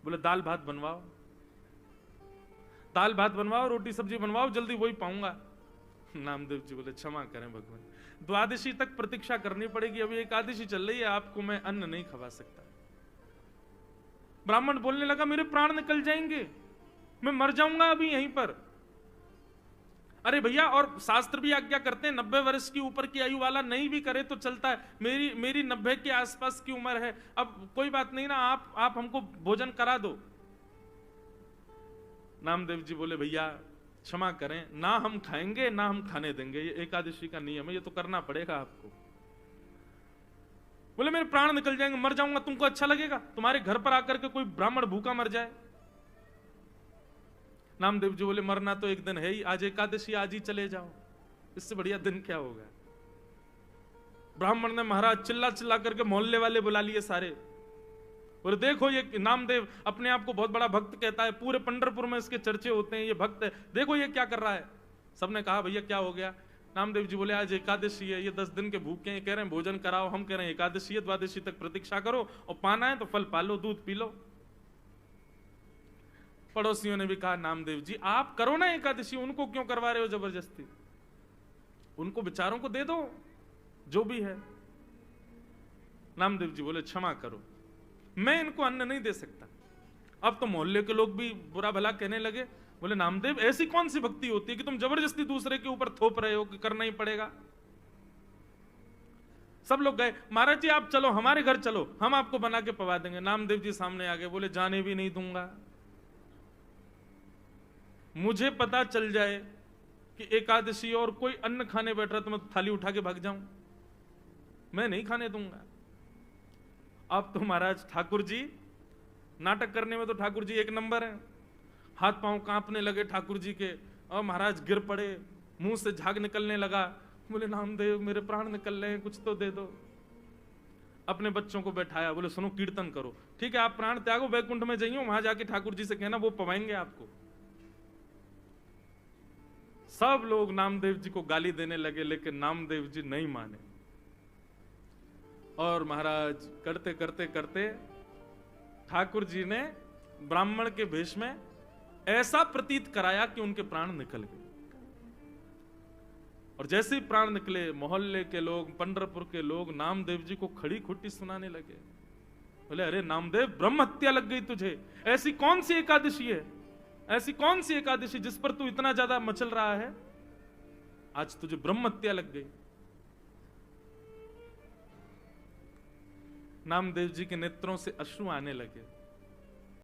बोले दाल भात बनवाओ, दाल भात बनवाओ, रोटी सब्जी बनवाओ, जल्दी वही पाऊंगा। नामदेव जी बोले क्षमा करें भगवान, द्वादशी तक प्रतीक्षा करनी पड़ेगी, अभी एकादशी चल रही है, आपको मैं अन्न नहीं खवा सकता। ब्राह्मण बोलने लगा मेरे प्राण निकल जाएंगे, मैं मर जाऊंगा अभी यहीं पर। अरे भैया, और शास्त्र भी आज्ञा करते हैं 90 वर्ष की ऊपर की आयु वाला नहीं भी करे तो चलता है, मेरी 90 के आसपास की उम्र है, अब कोई बात नहीं ना, आप हमको भोजन करा दो। नामदेव जी बोले भैया क्षमा करें, ना हम खाएंगे ना हम खाने देंगे, ये एकादशी का नियम है, ये तो करना पड़ेगा आपको। बोले मेरे प्राण निकल जाएंगे, मर जाऊंगा, तुमको अच्छा लगेगा तुम्हारे घर पर आकर के कोई ब्राह्मण भूखा मर जाए? नामदेव जी बोले मरना तो एक दिन है ही, आज एकादशी, आज ही चले जाओ, इससे बढ़िया दिन क्या होगा। ब्राह्मण ने महाराज चिल्ला चिल्ला करके मोहल्ले वाले बुला लिए सारे, और देखो ये नामदेव अपने आप को बहुत बड़ा भक्त कहता है, पूरे पंढरपुर में इसके चर्चे होते हैं, ये भक्त है, देखो ये क्या कर रहा है। सबने कहा भैया क्या हो गया? नामदेव जी बोले आज एकादशी है, ये 10 दिन के भूखे हैं, कह रहे हैं भोजन कराओ, हम कह रहे हैं एकादशी है, द्वादशी तक प्रतीक्षा करो, और पाना है तो फल पालो, दूध पी लो। पड़ोसियों ने भी कहा नामदेव जी आप करो ना एकादशी, उनको क्यों करवा रहे हो जबरदस्ती, उनको बेचारों को दे दो जो भी है। नामदेव जी बोले क्षमा करो, मैं इनको अन्न नहीं दे सकता। अब तो मोहल्ले के लोग भी बुरा भला कहने लगे, बोले नामदेव ऐसी कौन सी भक्ति होती है कि तुम जबरदस्ती दूसरे के ऊपर थोप रहे हो कि करना ही पड़ेगा। सब लोग गए, महाराज जी आप चलो हमारे घर चलो, हम आपको बना के पवा देंगे। नामदेव जी सामने आ गए, बोले जाने भी नहीं दूंगा, मुझे पता चल जाए कि एकादशी और कोई अन्न खाने बैठ रहा तो मैं थाली उठा के भाग जाऊं, मैं नहीं खाने दूंगा। अब तो महाराज ठाकुर जी नाटक करने में तो ठाकुर जी एक नंबर है, हाथ पांव कांपने लगे ठाकुर जी के, और महाराज गिर पड़े, मुंह से झाग निकलने लगा। बोले नामदेव मेरे प्राण निकल रहे हैं, कुछ तो दे दो। अपने बच्चों को बैठाया, बोले सुनो कीर्तन करो, ठीक है आप प्राण त्यागो, वैकुंठ में जाइए, वहां जाके ठाकुर जी से कहना वो पवाएंगे आपको। सब लोग नामदेव जी को गाली देने लगे, लेकिन नामदेव जी नहीं माने, और महाराज करते करते करते ठाकुर जी ने ब्राह्मण के भेष में ऐसा प्रतीत कराया कि उनके प्राण निकल गए। और जैसे ही प्राण निकले, मोहल्ले के लोग, पंढरपुर के लोग नामदेव जी को खड़ी खुट्टी सुनाने लगे। बोले अरे नामदेव ब्रह्म हत्या लग गई तुझे, ऐसी कौन सी एकादशी है, ऐसी कौन सी एकादशी जिस पर तू इतना ज्यादा मचल रहा है, आज तुझे ब्रह्म हत्या लग गई। नामदेव जी के नेत्रों से अश्रु आने लगे।